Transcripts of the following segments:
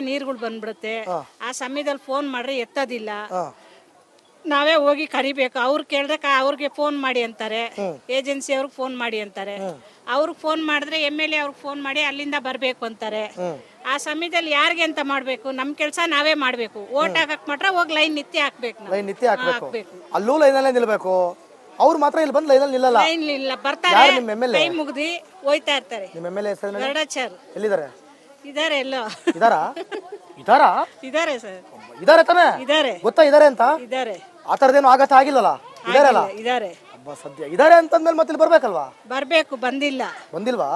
ನೀರುಗಳು ಬಂದ್ಬಿಡುತ್ತೆ. ಆ ಸಮಯದಲ್ಲಿ ಫೋನ್ ಮಾಡ್ರೆ ಎತ್ತೋದಿಲ್ಲ. ನಾವೇ ಹೋಗಿ ಕರಿಬೇಕು. ಅವ್ರು ಕೇಳಿದ್ರೆ ಅವ್ರಿಗೆ ಫೋನ್ ಮಾಡಿ ಅಂತಾರೆ, ಏಜೆನ್ಸಿ ಅವ್ರಿಗೆ ಫೋನ್ ಮಾಡಿ ಅಂತಾರೆ. ಅವ್ರಿಗೆ ಫೋನ್ ಮಾಡಿದ್ರೆ MLA ಅವ್ರಿಗೆ ಫೋನ್ ಮಾಡಿ ಅಲ್ಲಿಂದ ಬರಬೇಕು ಅಂತಾರೆ. ಆ ಸಮಯದಲ್ಲಿ ಯಾರಿಗೆ ಅಂತ ಮಾಡಬೇಕು? ನಮ್ಮ ಕೆಲಸ ನಾವೇ ಮಾಡಬೇಕು. ಓಟ್ ಹಾಕಕ್ ಮಾತ್ರ ಹೋಗಿ ಲೈನ್ ನಿತ್ಯ ಹಾಕ್ಬೇಕು. ಲೈನ್ ನಿತ್ಯ ಹಾಕ್ಬೇಕು. ಅಲ್ಲೂ ಲೈನಲ್ಲೇ ನಿಲ್ಬೇಕು. ಅವ್ರು ಮಾತ್ರ ಇಲ್ಲಿ ಬಂದು ಲೈನಲ್ಲಿ ನಿಲ್ಲಲ್ಲ. ಲೈನ್ ಇಲ್ಲ, ಬರ್ತಾರೆ, ಕೈ ಮುಗ್ದಿ ಹೋಯ್ತಾ ಇರ್ತಾರೆ. ನಿಮ್ಮ MLA ಹೆಸರು ಗರುಡಾಚಾರ್ ಎಲ್ಲಿದ್ದಾರೆ? ಇದಾರೆ, ಎಲ್ಲೋ ಇದಾರಾ? ಇದಾರಾ? ಇದಾರೆ ಸರ್, ಇದಾರೆ ತಾನೆ? ಇದಾರೆ. ಗೊತ್ತಾ ಇದಾರೆ ಅಂತ? ಇದಾರೆ. ಆ ಥರದ್ದೇನು ಆಗತ್ತ ಆಗಿಲ್ಲಲ್ಲ? ಇದಾರಲ್ಲ? ಇದಾರೆ. ಅಬ್ಬಾ, ಸದ್ಯ ಇದಾರೆ ಅಂತಂದ್ಮೇಲೆ ಮತ್ತೆ ಇಲ್ಲಿ ಬರ್ಬೇಕಲ್ವಾ? ಬರ್ಬೇಕು, ಬಂದಿಲ್ಲ. ಬಂದಿಲ್ವಾ?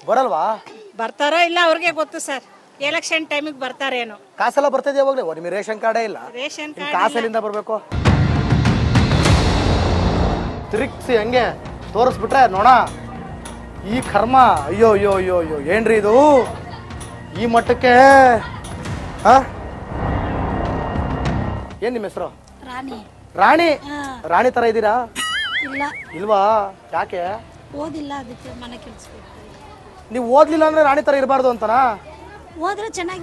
ಬರಲ್ವಾ? ಬರ್ತಾರೋ ಇಲ್ಲ ಅವ್ರಿಗೆ ಗೊತ್ತು ಸರ್. ಎಲೆಕ್ಷನ್ ಟೈಮಿಗೆ ಬರ್ತಾರೇನೋ. ಕಾಸೆಲ್ಲ ಬರ್ತಿದೆ ಯಾವಾಗಲೇ? ನಿಮಗೆ ರೇಷನ್ ಕಾರ್ಡೇ ಇಲ್ಲ. ರೇಷನ್ ಕಾಸೆಲ್ಲಿಂದ ಬರಬೇಕು? ತಿರುಗಿಸಿ ಹಂಗೆ ತೋರಿಸ್ಬಿಟ್ರೆ ನೋಡ ಈ ಕರ್ಮ. ಅಯ್ಯೋ ಅಯ್ಯೋ ಅಯ್ಯೋ ಅಯ್ಯೋ, ಏನ್ರಿ ಇದು ಈ ಮಟ್ಟಕ್ಕೆ? ಏನ್ ನಿಮ್ಮ ಹೆಸರು? ರಾಣಿ. ರಾಣಿ? ರಾಣಿ ತರ ಇದ್ದೀರಾ? ಇಲ್ಲ. ಇಲ್ವಾ? ಯಾಕೆ? ಓದಿಲ್ಲ, ಅದಕ್ಕೆ ಮನೆ ಕೆಲಸ. ನೀವು ಓದ್ಲಿಲ್ಲ ಅಂದ್ರೆ ರಾಣಿ ತರ ಇರಬಾರ್ದು ಅಂತನಾ? ಓದ್ರೆ ಚೆನ್ನಾಗಿ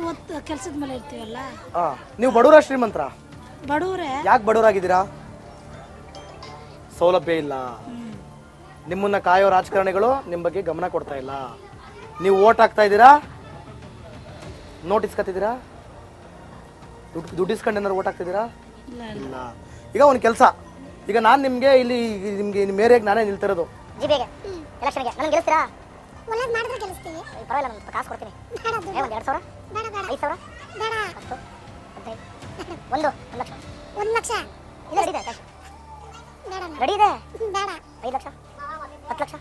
ಕೆಲಸದ ಮೇಲೆ ಇರ್ತೀವಲ್ಲ. ನೀವು ಬಡವರ ಶ್ರೀಮಂತರ? ಬಡವರೇ. ಯಾಕೆ ಬಡವರಾಗಿದ್ದೀರಾ? ಸೌಲಭ್ಯ ಇಲ್ಲ. ನಿಮ್ಮನ್ನ ಕಾಯೋ ರಾಜಕಾರಣಿಗಳು ನಿಮ್ಮ ಬಗ್ಗೆ ಗಮನ ಕೊಡ್ತಾ ಇಲ್ಲ. ನೀವು ಓಟ್ ಹಾಕ್ತಾ ಇದ್ದೀರಾ, ನೋಟ್ ಇಸ್ಕೊತಿದ್ದೀರಾ? ದುಡ್ಡು ಇಸ್ಕೊಂಡು ಏನಾರು ಓಟ್ ಹಾಕ್ತಿದ್ದೀರಾ? ಇಲ್ಲ. ಈಗ ಒಂದು ಕೆಲಸ, ಈಗ ನಾನು ನಿಮಗೆ ಇಲ್ಲಿ ನಿಮಗೆ ನಿಮ್ಮ ಏರಿಯಾಗೆ ನಾನೇ ನಿಲ್ತಿರೋದು. ಜಿಬಿಗೆ ಎಲೆಕ್ಷನ್ಗೆ ನನಗೆ ಗೆಲ್ಲಿಸ್ತೀರಾ? ಒಳ್ಳೇದು ಮಾಡಿದ್ರೆ ಗೆಲ್ಲಿಸ್ತೀವಿ. ಪರವಾಗಿಲ್ಲ, ನಾನು ಕಾಸು ಕೊಡ್ತೀನಿ. ಒಂದು 2,000? ಬೇಡ ಬೇಡ. 5,000? ಬೇಡ. 10, 15, 1 ಲಕ್ಷ. 1 ಲಕ್ಷ ಇಲ್ಲ, ರೆಡಿ ಇದೆ ಕಾಸು. ಬೇಡ. ರೆಡಿ ಇದೆ? ಬೇಡ. 5 ಲಕ್ಷ, 10 ಲಕ್ಷ.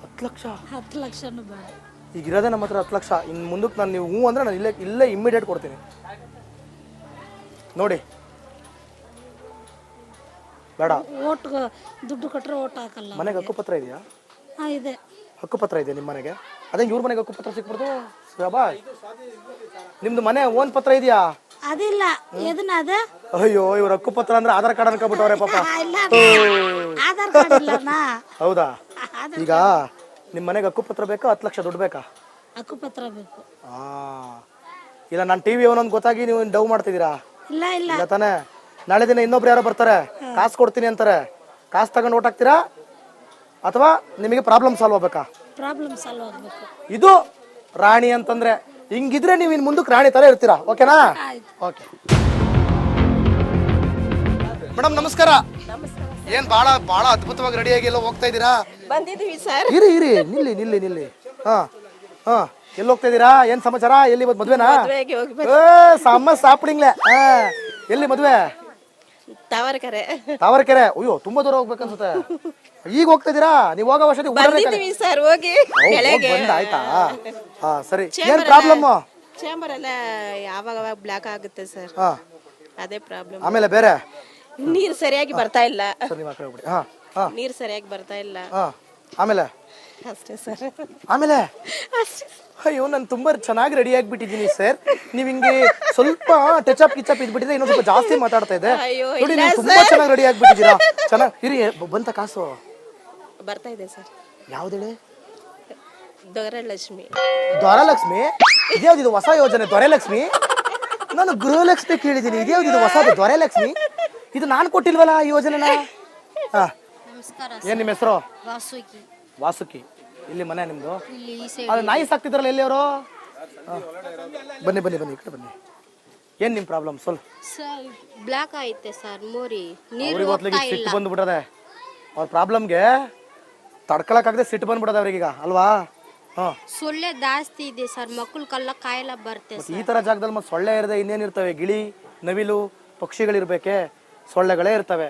10 ಲಕ್ಷ? 10 ಲಕ್ಷನೂ ಬೇಡ. ಈಗ ಇರೋದೇ ನಮ್ಮ ಹತ್ರ 10 ಲಕ್ಷ. ಇನ್ನು ಮುಂದಕ್ಕೆ ನಾನು ನೀವು ಹ್ಞೂ ಅಂದರೆ ನಾನು ಇಲ್ಲೇ ಇಮ್ಮಿಡಿಯೇಟ್ ಕೊಡ್ತೀನಿ ನೋಡಿ. ಬೇಡ. ಓಟ್ ದುಡ್ಡು ಕೊಟ್ಟರೆ ಓಟ್ ಹಾಕಲ್ಲ. ಮನೆಗೆ ಹಕ್ಕುಪತ್ರ ಇದೆಯಾ? ಇದೆ. ಹಕ್ಕುಪತ್ರ ಇದೆ ನಿಮ್ಮ ಮನೆಗೆ? ಅದೇ ಇವ್ರ ಮನೆಗೆ ಹಕ್ಕುಪತ್ರ ಸಿಕ್ಬಿಡ್ದು. ನಿಮ್ದು ಮನೆ ಓನ್ ಪತ್ರ ಇದೆಯಾ? ಅದಿಲ್ಲ. ಎದನ್ನ ಅದ? ಅಯ್ಯೋ, ಇವ್ರ ಹಕ್ಕುಪತ್ರ ಅಂದ್ರೆ ಆಧಾರ್ ಕಾರ್ಡ್ ಅನ್ಕೊಬಿಟ್ಟವ್ರೆ ಪಾಪ. ಆಧಾರ್ ಕಾರ್ಡ್ ಇಲ್ಲ. ಹೌದಾ? ಈಗ ನಿಮ್ಮ ಮನೆಗೆ ಹಕ್ಕುಪತ್ರ ಬೇಕಾ? 10 ಲಕ್ಷ ದುಡ್ಡು ಬೇಕಾ? ಹಕ್ಕುಪತ್ರ ಬೇಕು. ಇಲ್ಲ, ನಾನು ಟಿವಿ ಅವನೊಂದು ಗೊತ್ತಾಗಿ ನೀವು ಡವ್ ಮಾಡ್ತಿದ್ದೀರಾ? ಇಲ್ಲ ಇಲ್ಲ ಇಲ್ಲ ತಾನೆ? ನಾಳೆ ದಿನ ಇನ್ನೊಬ್ರು ಯಾರೋ ಬರ್ತಾರೆ, ಕಾಸು ಕೊಡ್ತೀನಿ ಅಂತಾರೆ. ಕಾಸು ತಗೊಂಡು ಓಟ್ ಹಾಕ್ತೀರಾ ಅಥವಾ ನಿಮಗೆ ಪ್ರಾಬ್ಲಮ್ ಸಾಲ್ವ್ ಆಗ್ಬೇಕಾ? ಪ್ರಾಬ್ಲಮ್ ಸಾಲ್ವ್ ಆಗಬೇಕು. ಇದು ರಾಣಿ ಅಂತಂದ್ರೆ. ಹಿಂಗಿದ್ರೆ ನೀವು ಇನ್ನು ಮುಂದಕ್ಕೆ ರಾಣಿ ತರ ಇರ್ತೀರಾ. ಓಕೆನಾ? ಓಕೆ ಮೇಡಮ್, ನಮಸ್ಕಾರ. ಏನ್ ಬಹಳ ಬಹಳ ಅದ್ಭುತವಾಗಿ ರೆಡಿಯಾಗಿ ಎಲ್ಲ ಹೋಗ್ತಾ ಇದ್ದೀರಾ? ಬಂದಿದ್ದೀವಿ ಸರ್. ಇರಿ ಇರಿ, ನಿಲ್ಲಿ ನಿಲ್ಲಿ ನಿಲ್ಲಿ. ಎಲ್ಲಿ ಹೋಗ್ತಾ ಇದ್ದೀರಾ? ಏನ್ ಸಮಾಚಾರ? ಎಲ್ಲಿ ಮದ್ವೆನಾ? ಸಾಪಿಡಿಂಗ್ಲೆ. ಎಲ್ಲಿ ಮದ್ವೆ? ತಾವರೆಕೆರೆ. ತಾವರೆಕೆರೆ? ಅಯ್ಯೋ, ತುಂಬಾ ದೂರ ಹೋಗ್ಬೇಕನ್ಸುತ್ತೆ. ಈಗ ಹೋಗ್ತಾ ಇದ್ದೀರಾ? ನೀವು ಹೋಗೋ ವರ್ಷದ ಬಂದಿದ್ದೀವಿ ಸರ್, ಹೋಗಿ ಬಂದ ಆಯ್ತಾ? ಸರಿ. ಏನ್ ಪ್ರಾಬ್ಲಮ್? ಚೇಂಬರ್ ಎಲ್ಲ ಯಾವಾಗ ಬ್ಲಾಕ್ ಆಗುತ್ತೆ ಸರ್, ಅದೇ ಪ್ರಾಬ್ಲಮ್. ಆಮೇಲೆ ಬೇರೆ ನೀರು ಸರಿಯಾಗಿ ಬರ್ತಾ ಇಲ್ಲ. ನೀರು ಸರಿಯಾಗಿ ಬರ್ತಾ ಇಲ್ಲ. ಆಮೇಲೆ ಅಷ್ಟೇ ಸರ್. ಆಮೇಲೆ ಅಯ್ಯೋ, ನಾನು ತುಂಬಾ ಚೆನ್ನಾಗಿ ರೆಡಿ ಆಗಿಬಿಟ್ಟಿದ್ದೀನಿ ಸರ್. ನೀವ್ ಹಿಂಗೆ ಸ್ವಲ್ಪ ಟಚ್ ಅಪ್ ಕಿಚಪ್ ಇದ್ಬಿಟ್ಟಿದೆ, ಇನ್ನೊಂದು ಸ್ವಲ್ಪ ಜಾಸ್ತಿ ಮಾತಾಡ್ತಾ ಇದೆ ನೋಡಿ. ನೀವು ತುಂಬಾ ಚೆನ್ನಾಗಿ ರೆಡಿ ಆಗಿಬಿಟ್ಟಿದ್ದೀರಾ. ಚೆನ್ನಾಗಿ ಇರಿ. ಬಂತ ಕಾಸು? ಬರ್ತಾ ಇದೆ ಸರ್. ಯಾವ್ದೇಳಿ? ದೊರೆಲಕ್ಷ್ಮಿ. ದೊರೆಲಕ್ಷ್ಮಿ? ಇದ್ಯಾವ್ದು ಹೊಸ ಯೋಜನೆ? ದೊರೆಲಕ್ಷ್ಮಿ? ನಾನು ಗೃಹಲಕ್ಷ್ಮಿ ಕೇಳಿದ್ದೀನಿ. ಇದ್ಯಾವ್ದು ಹೊಸದು ದೊರೆಲಕ್ಷ್ಮಿ? ಇದು ನಾನು ಕೊಟ್ಟಿಲ್ವಲ್ಲ ಈ ಯೋಜನೆನ? ಏನ್ ನಿಮ್ಮ ಹೆಸರು? ವಾಸುಕಿ. ವಾಸುಕಿ. ಇಲ್ಲಿ ಮನೆ ನಿಮ್ದು? ಅದು ನಾಯಿ ಸಾಕ್ತಿದ್ರಲ್ಲ, ಎಲ್ಲಿ ಅವರು? ಬನ್ನಿ ಬನ್ನಿ ಬನ್ನಿ, ಈ ಕಡೆ ಬನ್ನಿ. ಏನ್ ನಿಮ್ ಪ್ರಾಬ್ಲಮ್? ಸ್ವಲ್ಪ ಬ್ಲಾಕ್ ಐತೆ ಸರ್, ಮೋರಿ ಸಿಟ್ಟು ಬಂದ್ಬಿಟ್ಟದೆ. ಅವ್ರ ಪ್ರಾಬ್ಲಮ್ಗೆ ತಡ್ಕೊಳಕ್ಕಾಗದೆ ಸಿಟ್ಟು ಬಂದ್ಬಿಡದ ಅವ್ರಿಗೀಗ, ಅಲ್ವಾ? ಸೊಳ್ಳೆ ಜಾಸ್ತಿ ಇದೆ ಸರ್, ಮಕ್ಕಳ ಕಾಯಿಲೆ ಬರುತ್ತೆ. ಈ ತರ ಜಾಗದಲ್ಲಿ ಮತ್ತೆ ಸೊಳ್ಳೆ ಇರದೆ ಇನ್ನೇನಿರ್ತವೆ? ಗಿಳಿ, ನವಿಲು, ಪಕ್ಷಿಗಳಿರ್ಬೇಕೆ? ಸೊಳ್ಳೆಗಳೇ ಇರ್ತವೆ.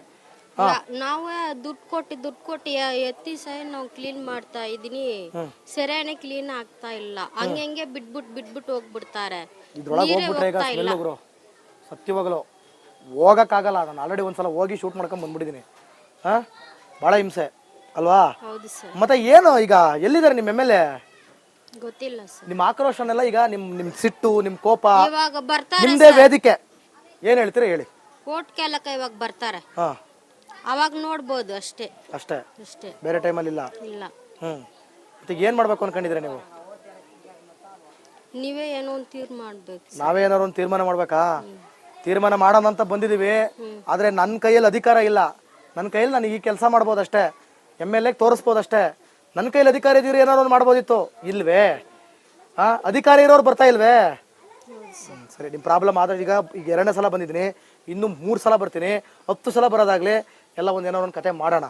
ನಾವೇ ದುಡ್ಡು ಕೊಟ್ಟು ಎತ್ತಿ ಸಹ ನಾವು ಕ್ಲೀನ್ ಮಾಡ್ತಾ ಇದೀನಿ, ಸರಿಯಾಗಿ ಕ್ಲೀನ್ ಆಗ್ತಾ ಇಲ್ಲ. ಹಂಗೆ ಬಿಟ್ಬಿಟ್ಟು ಹೋಗ್ಬಿಡ್ತಾರೆ. ಇದ್ರೊಳಗೆ ಹೋಗ್ಬಿಟ್ರೆ ಈಗ ಸ್ಮೆಲ್ ಹೋಗ್ರು, ಸತ್ಯವಾಗಲು ಹೋಗಕ್ಕಾಗಲ್ಲ. ನಾನು ಆಲ್ರೆಡಿ ಒಂದ್ಸಲ ಹೋಗಿ ಶೂಟ್ ಮಾಡ್ಕೊಂಡ್ ಬಂದ್ಬಿಟ್ಟಿದ್ದೀನಿ. ಬಹಳ ಹಿಂಸೆ ಅಲ್ವಾ? ಮತ್ತೆ ಏನು ಈಗ ಎಲ್ಲಿದ್ದಾರೆ ನಿಮ್ಮ MLA? ಗೊತ್ತಿಲ್ಲ ಸರ್. ನಿಮ್ಮ ಆಕ್ರೋಶನೆಲ್ಲ ಈಗ ನಿಮ್ ಸಿಟ್ಟು, ನಿಮ್ ಕೋಪ, ಇವಾಗ ಬರ್ತಾರೆ ನಿಮ್ದೇ ವೇದಿಕೆ. ಏನ್ ಹೇಳ್ತೀರಾ ಹೇಳಿ? ಕೋರ್ಟ್ ಕೇಳಕ ಇವಾಗ ಬರ್ತಾರೆ, ಅವಾಗ ನೋಡ್ಬೋದು ಅಷ್ಟೇ. ಅಷ್ಟೇ, ಬೇರೆ ಟೈಮಲ್ಲಿ ಇಲ್ಲ. ಇಲ್ಲ. ಮತ್ತೆ ಏನ್ ಮಾಡ್ಬೇಕು ಅನ್ಕೊಂಡಿದ್ರೆ ನೀವು? ನೀವೇ ಏನೋ ಒಂದು ಮಾಡ್ಬೇಕು. ನಾವೇ ಏನಾರು ಒಂದು ತೀರ್ಮಾನ ಮಾಡ್ಬೇಕಾ? ತೀರ್ಮಾನ ಮಾಡೋಣ ಅಂತ ಬಂದಿದೀವಿ, ಆದ್ರೆ ನನ್ನ ಕೈಯಲ್ಲಿ ಅಧಿಕಾರ ಇಲ್ಲ. ನನ್ನ ಕೈಯಲ್ಲಿ ನಾನು ಈ ಕೆಲಸ ಮಾಡ್ಬೋದಷ್ಟೇ, MLA ತೋರಿಸ್ಬೋದಷ್ಟೇ. ನನ್ನ ಕೈಯಲ್ಲಿ ಅಧಿಕಾರ ಇದ್ದೀರಿ, ಏನಾರು ಒಂದು ಮಾಡ್ಬೋದಿತ್ತು. ಇಲ್ವೇ? ಅಧಿಕಾರ ಇರೋರು ಬರ್ತಾ ಇಲ್ವೇ? ಸರಿ, ನಿಮ್ಮ ಪ್ರಾಬ್ಲಮ್ ಆದ್ರೆ ಈಗ 2ನೇ ಸಲ ಬಂದಿದ್ದೀನಿ, ಇನ್ನು 3 ಸಲ ಬರ್ತೀನಿ, 10 ಸಲ ಬರೋದಾಗ್ಲಿ, ಎಲ್ಲ ಒಂದು ಏನೋ ಒಂದು ಕತೆ ಮಾಡೋಣ.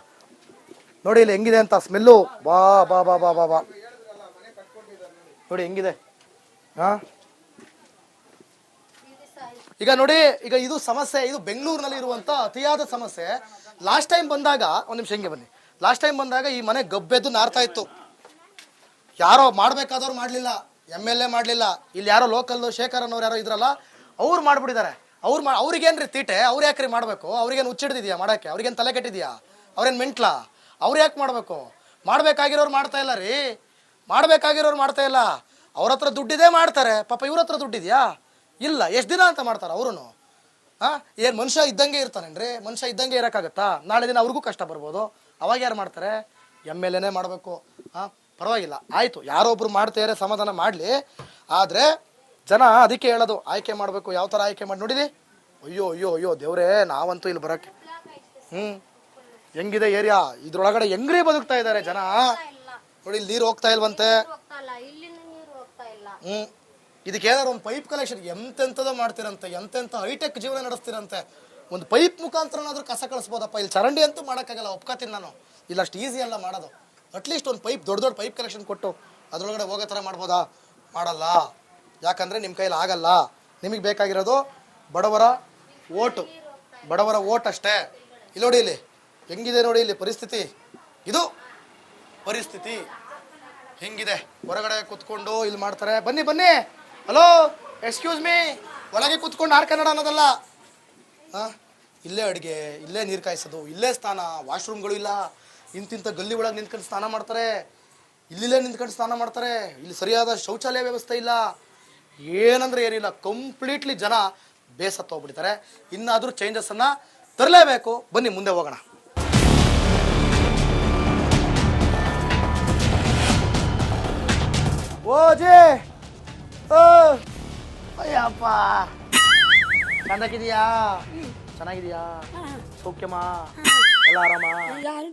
ನೋಡಿ ಇಲ್ಲಿ ಹೆಂಗಿದೆ ಅಂತ ಸ್ಮೆಲ್ಲು, ಬಾ ಬಾ ಬಾ ಬಾ ಬಾ ಬಾ ನೋಡಿ ಹೆಂಗಿದೆ. ಈಗ ನೋಡಿ, ಈಗ ಇದು ಸಮಸ್ಯೆ, ಇದು ಬೆಂಗಳೂರಿನಲ್ಲಿ ಇರುವಂತ ಅತಿಯಾದ ಸಮಸ್ಯೆ. ಲಾಸ್ಟ್ ಟೈಮ್ ಬಂದಾಗ, ಒಂದು ನಿಮಿಷ ಹಿಂಗೆ ಬನ್ನಿ, ಲಾಸ್ಟ್ ಟೈಮ್ ಬಂದಾಗ ಈ ಮನೆ ಗಬ್ಬೆದ್ದು ನಾರ್ತಾ ಇತ್ತು. ಯಾರೋ ಮಾಡ್ಬೇಕಾದವ್ರು ಮಾಡ್ಲಿಲ್ಲ, MLA ಮಾಡ್ಲಿಲ್ಲ. ಇಲ್ಲಿ ಯಾರೋ ಲೋಕಲ್ ಶೇಖರ್ ಅನ್ನೋರು ಯಾರೋ ಇದ್ರಲ್ಲ, ಅವ್ರು ಮಾಡ್ಬಿಟ್ಟಿದ್ದಾರೆ. ಅವ್ರಿಗೇನ್ರಿ ತೀಟೆ? ಅವ್ರು ಯಾಕ್ರಿ ಮಾಡ್ಬೇಕು? ಅವ್ರಿಗೇನು ಹುಚ್ಚಿಡ್ದಿದ್ಯಾ ಮಾಡಕ್ಕೆ? ಅವ್ರಿಗೇನು ತಲೆ ಕೆಟ್ಟಿದ್ಯಾ? ಅವ್ರೇನು ಮೆಂಟ್ಲಾ? ಅವ್ರು ಯಾಕೆ ಮಾಡ್ಬೇಕು? ಮಾಡ್ಬೇಕಾಗಿರೋರು ಮಾಡ್ತಾ ಇಲ್ಲ ರೀ, ಮಾಡ್ಬೇಕಾಗಿರೋರು ಮಾಡ್ತಾ ಇಲ್ಲ. ಅವ್ರ ಹತ್ರ ದುಡ್ಡಿದೆ ಮಾಡ್ತಾರೆ, ಪಾಪ ಇವ್ರ ಹತ್ರ ದುಡ್ಡಿದ್ಯಾ? ಇಲ್ಲ. ಎಷ್ಟು ದಿನ ಅಂತ ಮಾಡ್ತಾರೆ ಅವರು? ಏನು ಮನುಷ್ಯ ಇದ್ದಂಗೆ ಇರ್ತಾನೇನ್ರಿ? ಮನುಷ್ಯ ಇದ್ದಂಗೆ ಇರೋಕ್ಕಾಗತ್ತಾ? ನಾಳೆ ದಿನ ಅವ್ರಿಗೂ ಕಷ್ಟ ಬರ್ಬೋದು. ಅವಾಗ ಯಾರು ಮಾಡ್ತಾರೆ? MLAನೇ ಮಾಡಬೇಕು. ಪರವಾಗಿಲ್ಲ, ಆಯಿತು, ಯಾರೋ ಒಬ್ರು ಮಾಡ್ತಾರೆ, ಸಮಾಧಾನ ಮಾಡಲಿ. ಆದರೆ ಜನ ಅದಕ್ಕೆ ಹೇಳೋದು, ಆಯ್ಕೆ ಮಾಡಬೇಕು. ಯಾವ ಥರ ಆಯ್ಕೆ ಮಾಡಿ ನೋಡಿದಿ? ಅಯ್ಯೋ ಅಯ್ಯೋ ಅಯ್ಯೋ ದೇವ್ರೇ, ನಾವಂತೂ ಇಲ್ಲಿ ಬರೋಕ್ಕೆ ಹೆಂಗಿದೆ ಏರಿಯಾ, ಇದ್ರೊಳಗಡೆ ಹೆಂಗ್ರಿ ಬದುಕ್ತಾ ಇದ್ದಾರೆ ಜನ. ನೋಡಿ, ಇಲ್ಲಿ ನೀರು ಹೋಗ್ತಾ ಇಲ್ವಂತೆ. ಇದಕ್ಕೆ ಏನಾದ್ರು ಒಂದು ಪೈಪ್ ಕಲೆಕ್ಷನ್ ಎಂತೆಂಥದೋ ಮಾಡ್ತೀರಂತೆ, ಎಂತೆಂಥ ಹೈಟೆಕ್ ಜೀವನ ನಡೆಸ್ತೀರಂತೆ. ಒಂದು ಪೈಪ್ ಮುಖಾಂತರನಾದ್ರೂ ಕಸ ಕಳಿಸ್ಬೋದಪ್ಪ. ಇಲ್ಲಿ ಚರಂಡಿ ಅಂತೂ ಮಾಡೋಕ್ಕಾಗಲ್ಲ, ಒಪ್ಕೋತೀನಿ ನಾನು. ಇಲ್ಲ ಅಷ್ಟು ಈಸಿ ಅಲ್ಲ ಮಾಡೋದು. ಅಟ್ಲೀಸ್ಟ್ ಒಂದು ಪೈಪ್, ದೊಡ್ಡ ದೊಡ್ಡ ಪೈಪ್ ಕಲೆಕ್ಷನ್ ಕೊಟ್ಟು ಅದ್ರೊಳಗಡೆ ಹೋಗೋ ಥರ ಮಾಡ್ಬೋದಾ? ಮಾಡಲ್ಲ. ಯಾಕಂದರೆ ನಿಮ್ಮ ಕೈಲಿ ಆಗಲ್ಲ. ನಿಮಗೆ ಬೇಕಾಗಿರೋದು ಬಡವರ ಓಟು, ಬಡವರ ಓಟ್ ಅಷ್ಟೇ. ಇಲ್ಲಿ ನೋಡಿ, ಇಲ್ಲಿ ಹೆಂಗಿದೆ ನೋಡಿ, ಇಲ್ಲಿ ಪರಿಸ್ಥಿತಿ, ಇದು ಪರಿಸ್ಥಿತಿ ಹೆಂಗಿದೆ. ಹೊರಗಡೆ ಕೂತ್ಕೊಂಡು ಇಲ್ಲಿ ಮಾಡ್ತಾರೆ. ಬನ್ನಿ ಬನ್ನಿ, ಹಲೋ, ಎಕ್ಸ್ಕ್ಯೂಸ್ ಮೀ, ಒಳಗೆ ಕೂತ್ಕೊಂಡು ಕನ್ನಡ ಅನ್ನೋದಲ್ಲ. ಇಲ್ಲೇ ಅಡುಗೆ, ಇಲ್ಲೇ ನೀರು ಕಾಯಿಸೋದು, ಇಲ್ಲೇ ಸ್ನಾನ, ವಾಶ್ರೂಮ್ಗಳು ಇಲ್ಲ. ಇಂತಿಂಥ ಗಲ್ಲಿ ಒಳಗೆ ನಿಂತ್ಕೊಂಡು ಸ್ನಾನ ಮಾಡ್ತಾರೆ, ಇಲ್ಲಿಲ್ಲೇ ನಿಂತ್ಕೊಂಡು ಸ್ನಾನ ಮಾಡ್ತಾರೆ. ಇಲ್ಲಿ ಸರಿಯಾದ ಶೌಚಾಲಯ ವ್ಯವಸ್ಥೆ ಇಲ್ಲ, ಏನಂದ್ರೆ ಏನಿಲ್ಲ. ಕಂಪ್ಲೀಟ್ಲಿ ಜನ ಬೇಸತ್ತೋಗ್ಬಿಡ್ತಾರೆ. ಇನ್ನಾದರೂ ಚೇಂಜಸ್ಸನ್ನು ತರಲೇಬೇಕು. ಬನ್ನಿ ಮುಂದೆ ಹೋಗೋಣ. ಓಜೆ, ಓ ಅಯ್ಯಪ್ಪ, ಚಂದಾಗಿದೆಯಾ? ಚೆನ್ನಾಗಿದೆಯಾ? ಸೌಖ್ಯಮಾ? ಎಲ್ಲ ಆರಾಮ? ಯಾರು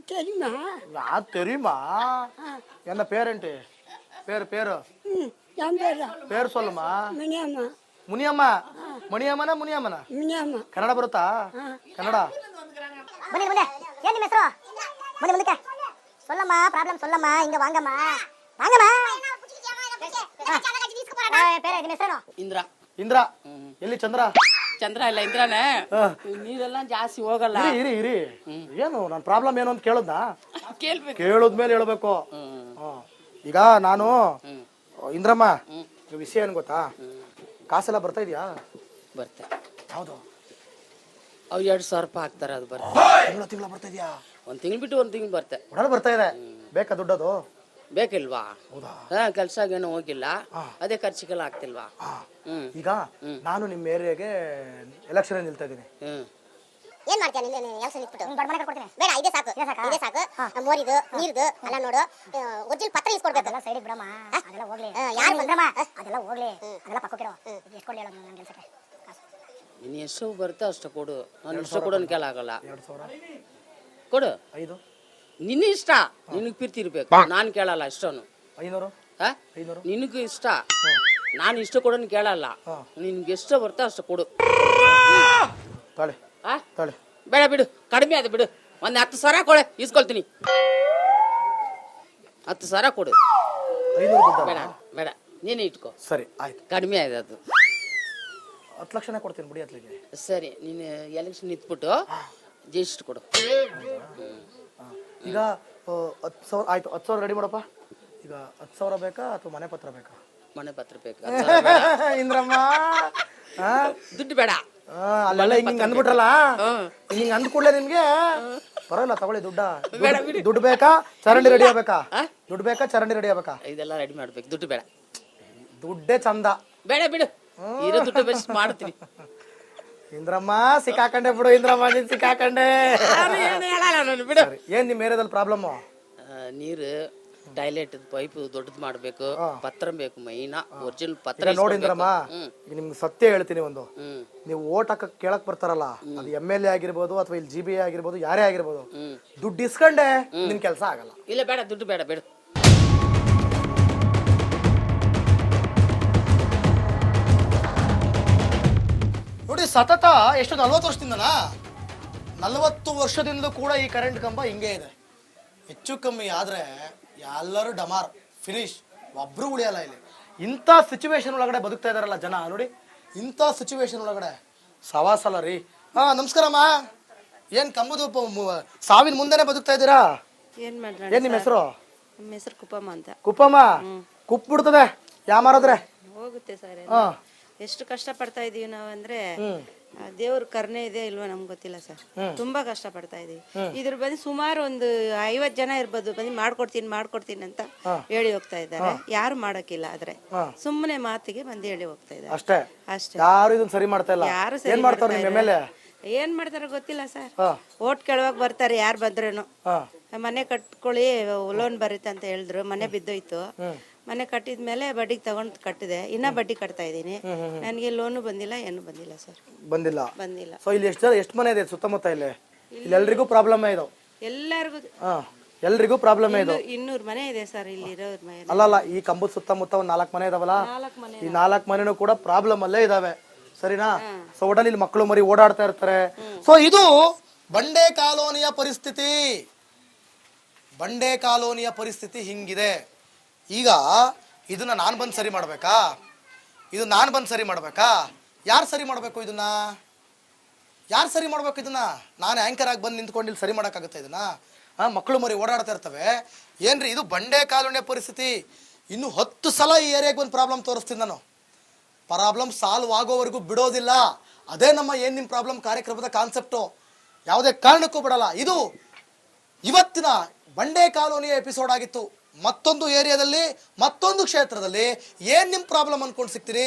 தெரியுமா? என்ன பேரண்ட்டு? பேரு பேர் சொல்லுமா? ಮುನಿಯಮ್ಮ. ಮಣಿಯಮ್ಮನ ಮುನಿಯಮ್ಮನ? ಕನ್ನಡ ಬರುತ್ತಾ? ಕನ್ನಡ. ಬನ್ನಿ ಮುಂದೆ. ಏನ್ ನಿಮ್ಮ ಹೆಸರು? ಬನ್ನಿ ಮುಂದಕ್ಕೆ. சொல்லಮ್ಮ, ಪ್ರಾಬ್ಲಮ್ சொல்லಮ್ಮ, ಹಿಂಗ ವಾಂಗಮ್ಮ ವಾಂಗಮ್ಮ. ಬೇರೆ ನಿಮ್ಮ ಹೆಸರು? ಇಂದ್ರ. ಇಂದ್ರ. ಎಲ್ಲಿ ಚಂದ್ರ? ಚಂದ್ರ ಇಲ್ಲ, ಇಂದ್ರನೇ. ನೀರೆಲ್ಲ ಜಾಸ್ತಿ ಹೋಗಲ್ಲ. ಇರಿ ಇರಿ, ಏನು ನನ್ನ ಪ್ರಾಬ್ಲಮ್ ಏನು ಅಂತ ಕೇಳದ್ನಾ? ಕೇಳ್ಬೇಕು. ಕೇಳದ್ಮೇಲೆ ಹೇಳ್ಬೇಕು. ಈಗ ನಾನು ಇಂದ್ರಮ್ಮ, ವಿಷಯ ಏನು ಗೊತ್ತಾ? ಕಾಸೆಲ್ಲ ಬರ್ತಾ ಇದೆಯಾ? ಬರ್ತೆ. ಹೌದು. ಅವು 2,000 ರೂಪಾಯಿ ಹಾಕ್ತಾರೆ, ಅದು ಬರುತ್ತೆ. ತಿಂಗಳ ಬರ್ತಾ ಇದೆಯಾ? ಒಂದು ತಿಂಗಳು ಬಿಟ್ಟು ಒಂದು ತಿಂಗಳು ಬರ್ತೆ. ಒಡಲ್ ಬರ್ತಾ ಇದೆ. ಬೇಕಾ ದುಡ್ಡದು? ಬೇಕಿಲ್ವಾ? ಹೌದಾ? ಕೆಲ್ಸಗೇನು ಹೋಗಿಲ್ಲ, ಅದೇ ಖರ್ಚಿಗೆಲ್ಲ ಆಗ್ತಿಲ್ವಾ? ಈಗ ನಾನು ನಿಮ್ಮ ಏರಿಯಾಗೆ ಎಲೆಕ್ಷನ್ ನಿಲ್ತಾ ಇದ್ದೀನಿ. ಏನ್ ಮಾಡ್ತೀಯ? ಎಲೆಕ್ಷನ್ ನಿಂತ್ಬಿಟ್ಟು ದೊಡ್ಡ ಮನೆ ಕೊಡ್ತೀನಿ. ಬೇಡ, ಇದೇ ಸಾಕು, ಇದೇ ಸಾಕು. ಮೋರಿದು ನೀರ್ದು ಎಲ್ಲ ನೋಡು, ಒಜ್ಜಿಲ್ ಪತ್ರ ಇಸ್ಕೊಡ್ಬೇಕು. ಅದೆಲ್ಲ ಸೈಡಿಗೆ ಬಿಡಮ್ಮ, ಅದೆಲ್ಲ ಹೋಗ್ಲಿ. ಯಾರು ಬಂದ್ರಮ್ಮ? ಅದೆಲ್ಲ ಹೋಗ್ಲಿ, ಅದೆಲ್ಲ ಪಕ್ಕಕ್ಕಿರೋ. ಎಷ್ಟು ಕೊಡ್ಲಿ ಹೇಳೋದು ನನ್ನ ಕೆಲಸಕ್ಕೆ? ನೀನು ಎಷ್ಟು ಬರುತ್ತೆ ಅಷ್ಟು ಕೊಡು. ನಾನು ಇಷ್ಟ ಕೊಡೋನ್ ಕೇಳಾಗಲ್ಲ. 2,000 ಕೊಡು. 5 ನಿನ್ನ ಇಷ್ಟ, ನಿನಗೆ ಪ್ರೀತಿ ಇರ್ಬೇಕು. ನಾನು ಕೇಳಲ್ಲ ಇಷ್ಟನು. 500 ನಿನಗೂ ಇಷ್ಟ, ನಾನು ಇಷ್ಟ ಕೊಡೋನ್ ಕೇಳಲ್ಲ. ನಿನ್ಗೆ ಎಷ್ಟು ಬರುತ್ತೆ ಅಷ್ಟು ಕೊಡು. ತಾಳೆ ತಾಳೆ. ಬೇಡ ಬಿಡು, ಕಡಿಮೆ ಅದು ಬಿಡು. ಒಂದು 10,000 ಕೊಡೆ, ಇಸ್ಕೊಳ್ತೀನಿ. 10,000 ಕೊಡು. 500 ಬೇಡ ಬೇಡ, ನೀನೇ ಇಟ್ಕೋ. ಸರಿ ಆಯ್ತು, ಕಡಿಮೆ ಆಯ್ತು ಅದು. 10 ಲಕ್ಷನೇ ಕೊಡ್ತೀನಿ ಬಿಡಿ. ಅತ್ಲಿಗೆ ಸರಿ, ನೀನು ಎಲೆಕ್ಷನ್ ನಿಂತ್ಬಿಟ್ಟು ಜಸ್ಟ್ ಕೊಡು. ಈಗ 10,000 ಆಯ್ತು. 10,000 ರೆಡಿ ಮಾಡಪ್ಪ. ಈಗ 10,000 ಬೇಕಾ ಅಥವಾ ಮನೆ ಪತ್ರ ಬೇಕಾ? ಮನೆ ಪತ್ರ ಬೇಕು. ಇಂದ್ರಮ್ಮ, ದುಡ್ಡು ಬೇಡ. ಅಲ್ಲೆಲ್ಲ ಹಿಂಗ್ ಅಂದ್ಬಿಟ್ರಲ್ಲ, ಹಿಂಗ್ ಅಂದ್ ಕೂಡಲೇ ನಿಮ್ಗೆ ಪರವಾಗಿಲ್ಲ, ತಗೊಳ್ಳಿ ದುಡ್ಡ. ದುಡ್ಡು ಬೇಕಾ? ಚರಂಡಿ ರೆಡಿ ಆಗ್ಬೇಕಾ? ದುಡ್ಡು ಬೇಕಾ? ಚರಂಡಿ ರೆಡಿ ಆಗ್ಬೇಕಾ? ಇದೆಲ್ಲ ರೆಡಿ ಮಾಡ್ಬೇಕು. ದುಡ್ಡು ಬೇಡ. ದುಡ್ಡೇ ಚಂದ. ಬೇಡ ಬಿಡು, ಇರೋ ದುಡ್ಡು ಬೆಸ್ಟ್ ಮಾಡ್ತೀನಿ. ಇಂದ್ರಮ್ಮ ಸಿಕ್ಕಾಕಂಡೆ ಬಿಡು. ಇಂದ್ರಮ್ಮ ನೀನ್ ಸಿಕ್ಕಾಕಂಡೆ. ಬಿಡು. ಏನ್ ನಿಮ್ ಏರಿಯಾದಲ್ಲಿ ಪ್ರಾಬ್ಲಮ್? ನೀರು ಟಾಯ್ಲೆಟ್ ಪೈಪ್ ದೊಡ್ಡದು ಮಾಡಬೇಕು, ಪತ್ರ ಬೇಕು, ಮೈನಾ ಒರಿಜಿನಲ್ ಪತ್ರ ನೋಡಿದ್ರಮ್ಮ, ಈಗ ನಿಮ್ಗೆ ಸತ್ಯ ಹೇಳ್ತೀನಿ ಒಂದು, ನೀವು ಓಟ್ ಹಾಕಕ್ ಕೇಳಕ್ ಬರ್ತಾರಲ್ಲ, ಅದು MLA ಆಗಿರ್ಬೋದು ಅಥವಾ ಇಲ್ಲಿ GBA ಆಗಿರ್ಬೋದು, ಯಾರೇ ಆಗಿರ್ಬೋದು, ದುಡ್ಡು ಇಸ್ಕೊಂಡೆ ನಿಮ್ ಕೆಲಸ ಆಗಲ್ಲ. ಇಲ್ಲ ಬೇಡ, ದುಡ್ಡು ಬೇಡ ಬೇಡ. ನೋಡಿ ಸತತ ಎಷ್ಟು 40 ವರ್ಷದಿಂದನಾ, 40 ವರ್ಷದಿಂದಲೂ ಕೂಡ ಈ ಕರೆಂಟ್ ಕಂಬ ಹಿಂಗೆ ಇದೆ. ಹೆಚ್ಚು ಕಮ್ಮಿ ಆದ್ರೆ ಎಲ್ಲರೂ ಡಮಾರ್ ಫಿನಿಶ್, ಒಬ್ರು ಉಳಿಯಲ್ಲ ಇಲ್ಲಿ. ಇಂಥ ಸಿಚುವೇಶನ್ ಒಳಗಡೆ ಬದುಕ್ತಾ ಇದಾರಲ್ಲ ಜನ ನೋಡಿ, ಇಂಥ ಸಿಚುವೇಶನ್ ಒಳಗಡೆ ಸವಾಸಲ್ಲ ರೀ. ನಮಸ್ಕಾರಮ್ಮ, ಏನ್ ಕಂಬದ ಸಾವಿನ ಮುಂದೆನೆ ಬದುಕ್ತಾ ಇದ್ದೀರಾ? ಏನ್ ಮಾಡ್ರ ಏನ್ ನಿಮ್ಮ ಹೆಸರು? ನಮ್ಮ ಹೆಸರು ಕುಪ್ಪಮ್ಮ ಅಂತ. ಕುಪ್ಪಮ್ಮ, ಕುಪ್ ಬಿಡ್ತದೆ ಯಾಮಾರದ್ರೆ ಹೋಗುತ್ತೆ ಸರ್. ಎಷ್ಟು ಕಷ್ಟ ಪಡ್ತಾ ಇದೀವಿ ನಾವು ಅಂದ್ರೆ ದೇವ್ರ ಕರ್ಣೆ ಇದೆ ಇಲ್ವಾ ನಮ್ಗೆ ಗೊತ್ತಿಲ್ಲ ಸರ್. ತುಂಬಾ ಕಷ್ಟ ಪಡ್ತಾ ಇದೀವಿ. ಇದ್ರ ಬಂದು ಸುಮಾರು ಒಂದು 50 ಜನ ಇರ್ಬೋದು ಬಂದು ಮಾಡ್ಕೊಡ್ತೀನಿ ಅಂತ ಹೇಳಿ ಹೋಗ್ತಾ ಇದ್ದಾರೆ. ಯಾರು ಮಾಡಕ್ಕಿಲ್ಲ, ಆದ್ರೆ ಸುಮ್ಮನೆ ಮಾತಿಗೆ ಬಂದು ಹೇಳಿ ಹೋಗ್ತಾ ಇದ್ದಾರೆ ಅಷ್ಟೇ. ಅಷ್ಟೇ. ಯಾರು ಇದನ್ನ ಸರಿ ಮಾಡ್ತಾ ಇಲ್ಲ. ಯಾರು ಏನ್ ಮಾಡ್ತಾರೆ ನಿಮ್ಮ MLA? ಏನ್ ಮಾಡ್ತಾರೋ ಗೊತ್ತಿಲ್ಲ ಸರ್. ಓಟ್ ಕೇಳುವಾಗ ಬರ್ತಾರೆ ಯಾರು ಬಂದ್ರೇನು. ಮನೆ ಕಟ್ಕೊಳ್ಳಿ ಲೋನ್ ಬರುತ್ತೆ ಅಂತ ಹೇಳಿದ್ರು. ಮನೆ ಬಿದ್ದೋಯ್ತು. ಮನೆ ಕಟ್ಟಿದ್ಮೇಲೆ ಬಡ್ಡಿಗೆ ತಗೊಂಡು ಕಟ್ಟಿದೆ. ಇನ್ನ ಬಡ್ಡಿ ಕಟ್ತಾ ಇದೀನಿ. ನನಗೆ ಲೋನು ಬಂದಿಲ್ಲ, ಏನು ಬಂದಿಲ್ಲ ಸರ್. ಬಂದಿಲ್ಲ. ಸೊ ಇಲ್ಲಿ ಎಷ್ಟು ಮನೆ ಇದೆ ಸುತ್ತಮುತ್ತ? ಇಲ್ಲಿ ಎಲ್ರಿಗೂ ಪ್ರಾಬ್ಲಮ್ ಇದು. ಎಲ್ರಿಗೂ ಪ್ರಾಬ್ಲಮ್ ಇದು. 200 ಮನೆ ಇದೆ ಸರ್ ಇಲ್ಲಿ ಇರೋರ್ ಮನೆ. ಅಲ್ಲ, ಈ ಕಂಬದ ಸುತ್ತಮುತ್ತ ಒಂದ್ 4 ಮನೆ ಇದಾವಲ್ಲ, ಈ 4 ಮನೆನೂ ಕೂಡ ಪ್ರಾಬ್ಲಮ್ ಅಲ್ಲೇ ಇದಾವೆ. ಸರಿನಾ? ಸೊ ಒಡಲ್ಲಿ ಇಲ್ಲಿ ಮಕ್ಕಳು ಮರಿ ಓಡಾಡ್ತಾ ಇರ್ತಾರೆ. ಸೊ ಇದು ಬಂಡೆ ಕಾಲೋನಿಯ ಪರಿಸ್ಥಿತಿ. ಬಂಡೆ ಕಾಲೋನಿಯ ಪರಿಸ್ಥಿತಿ ಹಿಂಗಿದೆ. ಈಗ ಇದನ್ನ ನಾನು ಬಂದು ಸರಿ ಮಾಡ್ಬೇಕಾ? ಯಾರು ಸರಿ ಮಾಡ್ಬೇಕು ಇದನ್ನ? ನಾನು ಆಂಕರ್ ಆಗಿ ಬಂದು ನಿಂತ್ಕೊಂಡು ಇಲ್ಲಿ ಸರಿ ಮಾಡೋಕ್ಕಾಗುತ್ತೆ ಇದನ್ನ? ಮಕ್ಕಳು ಮರಿ ಓಡಾಡ್ತಾ ಇರ್ತವೆ. ಏನ್ರಿ ಇದು ಬಂಡೆ ಕಾಲೋನಿಯ ಪರಿಸ್ಥಿತಿ. ಇನ್ನು 10 ಸಲ ಈ ಏರಿಯಾಗೆ ಬಂದು ಪ್ರಾಬ್ಲಮ್ ತೋರಿಸ್ತೀನಿ ನಾನು. ಪ್ರಾಬ್ಲಮ್ ಸಾಲ್ವ್ ಆಗೋವರೆಗೂ ಬಿಡೋದಿಲ್ಲ. ಅದೇ ನಮ್ಮ ಏನ್ ನಿಮ್ಮ ಪ್ರಾಬ್ಲಮ್ ಕಾರ್ಯಕ್ರಮದ ಕಾನ್ಸೆಪ್ಟು. ಯಾವುದೇ ಕಾರಣಕ್ಕೂ ಬಿಡಲ್ಲ. ಇದು ಇವತ್ತಿನ ಬಂಡೆ ಕಾಲೋನಿಯ ಎಪಿಸೋಡ್ ಆಗಿತ್ತು. ಮತ್ತೊಂದು ಏರಿಯಾದಲ್ಲಿ, ಮತ್ತೊಂದು ಕ್ಷೇತ್ರದಲ್ಲಿ ಏನ್ ನಿಮ್ಮ ಪ್ರಾಬ್ಲಮ್ ಅನ್ಕೊಂಡು ಸಿಗ್ತೀನಿ.